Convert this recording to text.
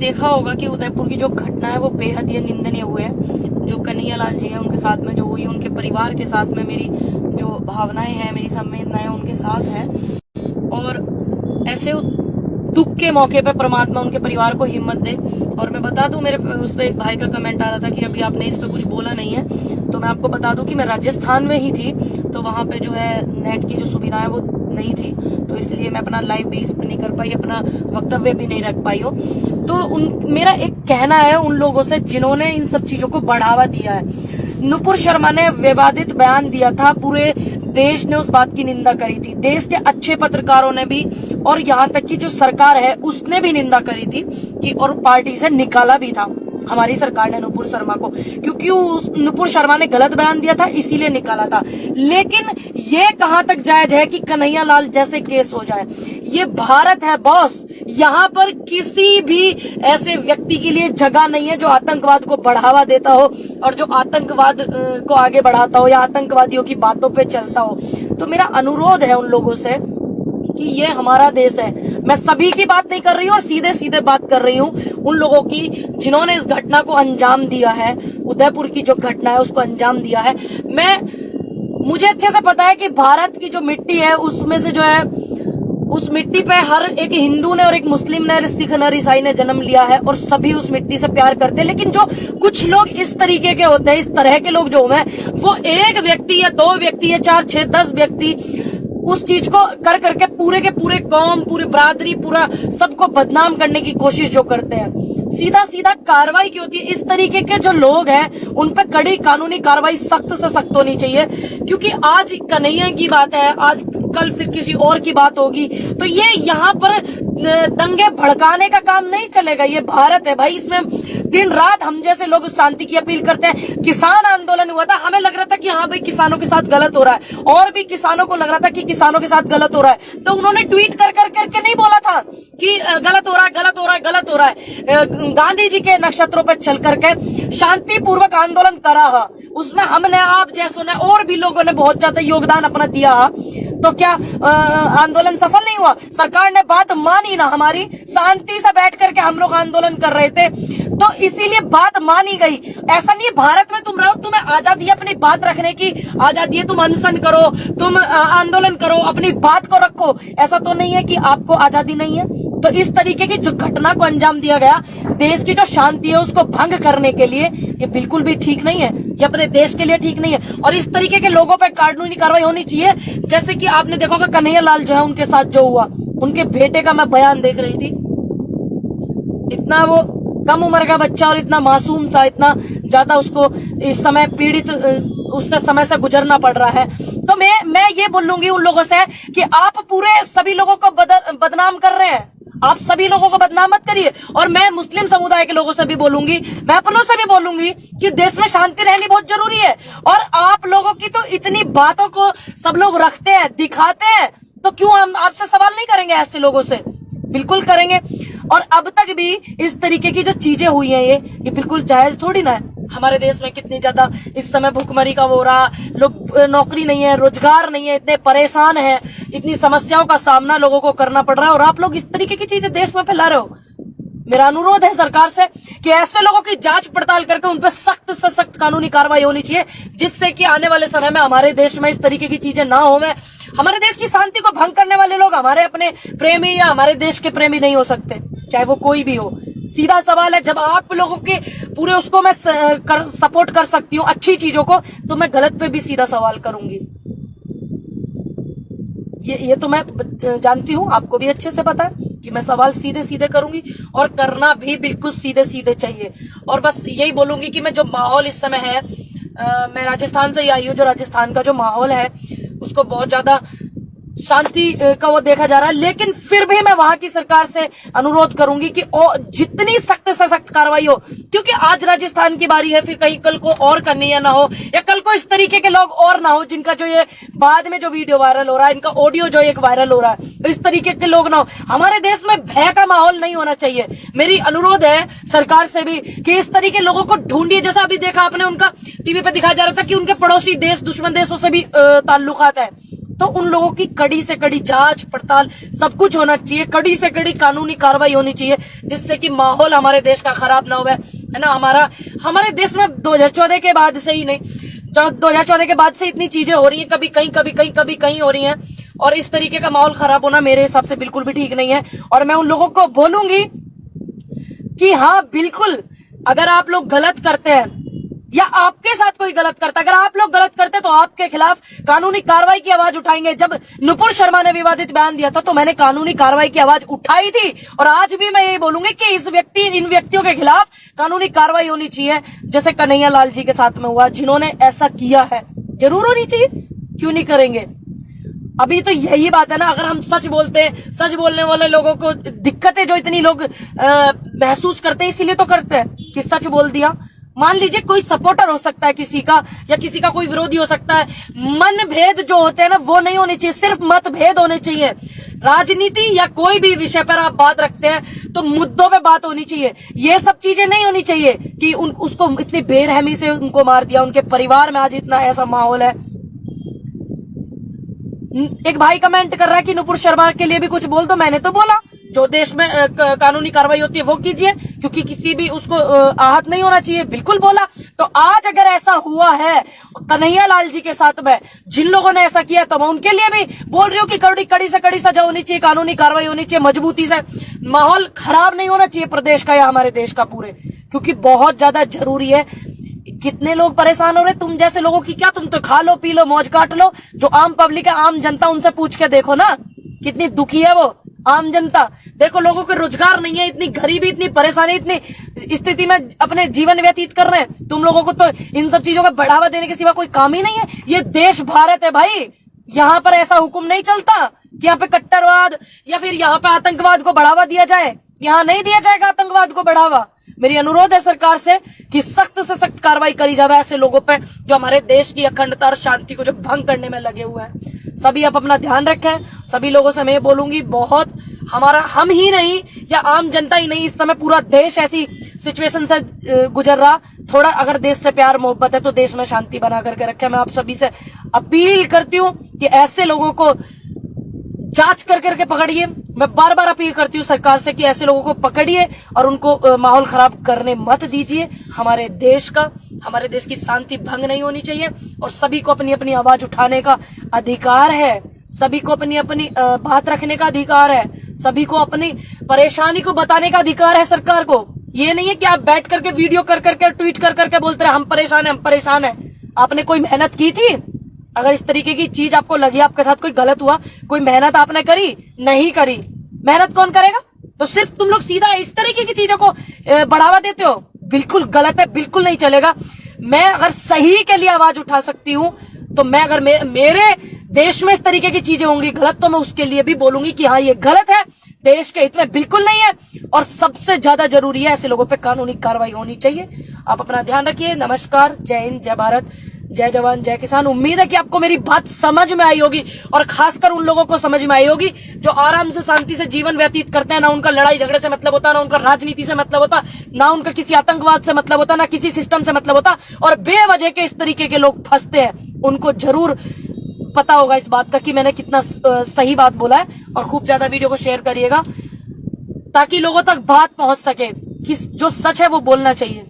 देखा होगा कि उदयपुर की जो घटना है वो बेहद ही निंदनीय हुई है। जो कन्हैया लाल जी है उनके साथ में जो हुई, उनके परिवार के साथ में मेरी जो भावनाएं हैं, मेरी संवेदनाएं उनके साथ है। और ऐसे दुख के मौके पे परमात्मा उनके परिवार को हिम्मत दे। और मैं बता दूं, मेरे उस पर एक भाई का कमेंट आ रहा था कि अभी आपने इस पे कुछ बोला नहीं है, तो मैं आपको बता दूं कि मैं राजस्थान में ही थी, तो वहां पे जो है नेट की जो सुविधा है वो नहीं थी, तो इसलिए मैं अपना लाइव भी इस पे नहीं कर पाई, अपना वक्तव्य भी नहीं रख पाई हूँ। तो मेरा एक कहना है उन लोगों से जिन्होंने इन सब चीजों को बढ़ावा दिया है। नुपुर शर्मा ने विवादित बयान दिया था, पूरे देश ने उस बात की निंदा करी थी, देश के अच्छे पत्रकारों ने भी, और यहाँ तक कि जो सरकार है उसने भी निंदा करी थी कि, और पार्टी से निकाला भी था हमारी सरकार ने नुपुर शर्मा को, क्योंकि नुपुर शर्मा ने गलत बयान दिया था इसीलिए निकाला था। लेकिन ये कहां तक जायज है कि कन्हैया लाल जैसे केस हो जाए? ये भारत है बॉस, यहाँ पर किसी भी ऐसे व्यक्ति के लिए जगह नहीं है जो आतंकवाद को बढ़ावा देता हो और जो आतंकवाद को आगे बढ़ाता हो या आतंकवादियों की बातों पे चलता हो। तो मेरा अनुरोध है उन लोगों से कि ये हमारा देश है। मैं सभी की बात नहीं कर रही हूँ और सीधे सीधे बात कर रही हूँ उन लोगों की जिन्होंने इस घटना को अंजाम दिया है, उदयपुर की जो घटना है उसको अंजाम दिया है। मुझे अच्छे से पता है कि भारत की जो मिट्टी है उसमें से जो है, उस मिट्टी पे हर एक हिंदू ने और एक मुस्लिम ने, सिख ने, ईसाई ने जन्म लिया है और सभी उस मिट्टी से प्यार करते हैं। लेकिन जो कुछ लोग इस तरीके के होते हैं, इस तरह के लोग जो हैं, वो एक व्यक्ति या दो व्यक्ति या 4, 6, 10 व्यक्ति उस चीज को कर करके पूरे के पूरे कौम, पूरी बरादरी, पूरा सबको बदनाम करने की कोशिश जो करते हैं। सीधा सीधा कार्रवाई की होती है। इस तरीके के जो लोग हैं उन पे कड़ी कानूनी कार्रवाई सख्त से सख्त होनी चाहिए, क्योंकि आज कन्हैया की बात है, आज कल फिर किसी और की बात होगी, तो ये यहाँ पर दंगे भड़काने का काम नहीं चलेगा। ये भारत है भाई, इसमें दिन रात हम जैसे लोग शांति की अपील करते हैं। किसान आंदोलन हुआ था, हमें लग रहा था कि हाँ भाई किसानों के साथ गलत हो रहा है, और भी किसानों को लग रहा था कि किसानों के साथ गलत हो रहा है, तो उन्होंने ट्वीट कर करके नहीं बोला था कि गलत हो रहा है, गलत हो रहा है, गलत हो रहा है। गांधी जी के नक्षत्रों पर चल करके शांतिपूर्वक आंदोलन करा है, उसमें हमने, आप जैसों ने और भी लोगों ने बहुत ज्यादा योगदान अपना दिया है। तो क्या आंदोलन सफल नहीं हुआ? सरकार ने बात मानी ना हमारी, शांति से बैठ करके हम लोग आंदोलन कर रहे थे, तो इसीलिए बात मानी गई। ऐसा नहीं है भारत में तुम रहो, तुम्हें आजादी है अपनी बात रखने की, आजादी है, तुम अनशन करो, तुम आंदोलन करो, अपनी बात को रखो, ऐसा तो नहीं है कि आपको आजादी नहीं है। तो इस तरीके की जो घटना को अंजाम दिया गया देश की जो शांति है उसको भंग करने के लिए, ये बिल्कुल भी ठीक नहीं है, ये अपने देश के लिए ठीक नहीं है। और इस तरीके के लोगों पर कानूनी कार्रवाई होनी चाहिए। जैसे कि आपने देखा होगा कन्हैया लाल जो है उनके साथ जो हुआ, उनके बेटे का मैं बयान देख रही थी, इतना वो कम उम्र का बच्चा और इतना मासूम सा, इतना ज्यादा उसको इस समय पीड़ित उस समय से गुजरना पड़ रहा है। तो मैं ये बोलूंगी उन लोगों से कि आप पूरे सभी लोगों को बदनाम कर रहे हैं, आप सभी लोगों को बदनाम मत करिए। और मैं मुस्लिम समुदाय के लोगों से भी बोलूंगी, मैं अपनों से भी बोलूंगी कि देश में शांति रहनी बहुत जरूरी है। और आप लोगों की तो इतनी बातों को सब लोग रखते हैं, दिखाते हैं, तो क्यों हम आपसे सवाल नहीं करेंगे? ऐसे लोगों से बिल्कुल करेंगे। और अब तक भी इस तरीके की जो चीजें हुई हैं ये बिल्कुल जायज थोड़ी ना है। हमारे देश में कितनी ज्यादा इस समय भुखमरी का हो रहा, लोग नौकरी नहीं है, रोजगार नहीं है, इतने परेशान हैं, इतनी समस्याओं का सामना लोगों को करना पड़ रहा है, और आप लोग इस तरीके की चीजें देश में फैला रहे हो। मेरा अनुरोध है सरकार से कि ऐसे लोगों की जांच पड़ताल करके उन पर सख्त से सख्त कानूनी कार्रवाई होनी चाहिए, जिससे कि आने वाले समय में हमारे देश में इस तरीके की चीजें ना हो। हमारे देश की शांति को भंग करने वाले लोग हमारे अपने प्रेमी या हमारे देश के प्रेमी नहीं हो सकते, चाहे वो कोई भी हो। सीधा सवाल है, जब आप लोगों के पूरे उसको मैं सपोर्ट कर सकती हूँ अच्छी चीजों को, तो मैं गलत पे भी सीधा सवाल करूंगी। ये तो मैं जानती हूँ, आपको भी अच्छे से पता है कि मैं सवाल सीधे सीधे करूंगी, और करना भी बिल्कुल सीधे सीधे चाहिए। और बस यही बोलूंगी कि मैं जो माहौल इस समय है, मैं राजस्थान से ही आई हूँ, जो राजस्थान का जो माहौल है उसको बहुत ज्यादा शांति का वो देखा जा रहा है। लेकिन फिर भी मैं वहां की सरकार से अनुरोध करूंगी कि जितनी सख्त से सख्त कार्रवाई हो, क्योंकि आज राजस्थान की बारी है, फिर कहीं कल को और कन्हैया ना हो, या कल को इस तरीके के लोग और ना हो जिनका जो ये बाद में जो वीडियो वायरल हो रहा है, इनका ऑडियो जो एक वायरल हो रहा है, तो इस तरीके के लोग ना हो। हमारे देश में भय का माहौल नहीं होना चाहिए। मेरी अनुरोध है सरकार से भी कि इस तरीके लोगों को ढूंढिए। जैसा अभी देखा आपने, उनका टीवी पे दिखाया जा रहा था कि उनके पड़ोसी देश, दुश्मन देशों से भी ताल्लुकात है, तो उन लोगों की कड़ी से कड़ी जांच पड़ताल सब कुछ होना चाहिए, कड़ी से कड़ी कानूनी कार्रवाई होनी चाहिए, जिससे कि माहौल हमारे देश का खराब ना हो, है ना। हमारे देश में 2014 के बाद से ही नहीं, 2014 के बाद से इतनी चीजें हो रही है, कभी कहीं हो रही हैं, और इस तरीके का माहौल खराब होना मेरे हिसाब से बिल्कुल भी ठीक नहीं है। और मैं उन लोगों को बोलूंगी कि हाँ बिल्कुल, अगर आप लोग गलत करते हैं या आपके साथ कोई गलत करता है, अगर आप लोग गलत करते तो आपके खिलाफ कानूनी कार्रवाई की आवाज उठाएंगे। जब नुपुर शर्मा ने विवादित बयान दिया था तो मैंने कानूनी कार्रवाई की आवाज उठाई थी, और आज भी मैं यही बोलूंगी कि इन व्यक्तियों के खिलाफ कानूनी कार्रवाई होनी चाहिए, जैसे कन्हैया लाल जी के साथ में हुआ, जिन्होंने ऐसा किया है। जरूर होनी चाहिए, क्यों नहीं करेंगे। अभी तो यही बात है ना, अगर हम सच बोलते हैं, सच बोलने वाले लोगों को दिक्कतें जो इतनी लोग महसूस करते हैं, इसीलिए तो करते हैं कि सच बोल दिया। मान लीजिए कोई सपोर्टर हो सकता है किसी का, या किसी का कोई विरोधी हो सकता है, मन भेद जो होते हैं ना वो नहीं होने चाहिए, सिर्फ मतभेद होने चाहिए। राजनीति या कोई भी विषय पर आप बात रखते हैं तो मुद्दों पे बात होनी चाहिए, ये सब चीजें नहीं होनी चाहिए कि उसको इतनी बेरहमी से उनको मार दिया, उनके परिवार में आज इतना ऐसा माहौल है। एक भाई कमेंट कर रहा है कि नुपुर शर्मा के लिए भी कुछ बोल दो। मैंने तो बोला, जो देश में कानूनी कार्रवाई होती है वो कीजिए, क्योंकि किसी भी उसको आहत नहीं होना चाहिए, बिल्कुल बोला। तो आज अगर ऐसा हुआ है कन्हैया लाल जी के साथ में, जिन लोगों ने ऐसा किया, तो मैं उनके लिए भी बोल रही हूँ कि कड़ी से कड़ी सजा होनी चाहिए, कानूनी कार्रवाई होनी चाहिए, मजबूती से। माहौल खराब नहीं होना चाहिए प्रदेश का या हमारे देश का पूरे, क्योंकि बहुत ज्यादा जरूरी है। कितने लोग परेशान हो रहे, तुम जैसे लोगों की क्या, तुम तो खा लो पी लो मौज काट लो। जो आम पब्लिक है, आम जनता, उनसे पूछ के देखो ना कितनी दुखी है वो आम जनता। देखो लोगों को रोजगार नहीं है, इतनी गरीबी, इतनी परेशानी, इतनी स्थिति में अपने जीवन व्यतीत कर रहे हैं। तुम लोगों को तो इन सब चीजों में बढ़ावा देने के सिवा कोई काम ही नहीं है। ये देश भारत है भाई, यहाँ पर ऐसा हुक्म नहीं चलता कि यहाँ पे कट्टरवाद या फिर यहाँ पे आतंकवाद को बढ़ावा दिया जाए। यहाँ नहीं दिया जाएगा आतंकवाद को बढ़ावा। मेरी अनुरोध है सरकार से कि सख्त से सख्त कार्रवाई करी जाए ऐसे लोगों पे जो हमारे देश की अखंडता और शांति को जो भंग करने में लगे हुए हैं। सभी आप अपना ध्यान रखें। सभी लोगों से मैं बोलूंगी, बहुत हम ही नहीं या आम जनता ही नहीं, इस समय पूरा देश ऐसी सिचुएशन से गुजर रहा। थोड़ा अगर देश से प्यार मोहब्बत है तो देश में शांति बना करके रखे। मैं आप सभी से अपील करती हूँ कि ऐसे लोगों को जांच कर करके पकड़िए। मैं बार बार अपील करती हूँ सरकार से कि ऐसे लोगों को पकड़िए और उनको माहौल खराब करने मत दीजिए। हमारे देश की शांति भंग नहीं होनी चाहिए, और सभी को अपनी अपनी आवाज उठाने का अधिकार है, सभी को अपनी अपनी बात रखने का अधिकार है, सभी को अपनी परेशानी को बताने का अधिकार है सरकार को। ये नहीं है कि आप बैठ करके वीडियो कर करके ट्वीट कर करके बोलते रहे हम परेशान हैं। आपने कोई मेहनत की थी? अगर इस तरीके की चीज आपको लगी, आपके साथ कोई गलत हुआ, कोई मेहनत आपने करी? नहीं करी। मेहनत कौन करेगा? तो सिर्फ तुम लोग सीधा इस तरीके की चीजों को बढ़ावा देते हो, बिल्कुल गलत है, बिल्कुल नहीं चलेगा। मैं अगर सही के लिए आवाज उठा सकती हूँ तो मैं अगर मेरे देश में इस तरीके की चीजें होंगी गलत, तो मैं उसके लिए भी बोलूंगी कि हाँ ये गलत है, देश के हित में बिल्कुल नहीं है। और सबसे ज्यादा जरूरी है ऐसे लोगों पे कानूनी कार्रवाई होनी चाहिए। आप अपना ध्यान रखिए। नमस्कार, जय हिंद, जय भारत, जय जवान, जय किसान। उम्मीद है कि आपको मेरी बात समझ में आई होगी, और खासकर उन लोगों को समझ में आई होगी जो आराम से शांति से जीवन व्यतीत करते हैं। ना उनका लड़ाई झगड़े से मतलब होता, ना उनका राजनीति से मतलब होता, ना उनका किसी आतंकवाद से मतलब होता, ना किसी सिस्टम से मतलब होता, और बेवजह के इस तरीके के लोग फंसते हैं। उनको जरूर पता होगा इस बात का कि मैंने कितना सही बात बोला है। और खूब ज्यादा वीडियो को शेयर करिएगा ताकि लोगों तक बात पहुंच सके कि जो सच है वो बोलना चाहिए।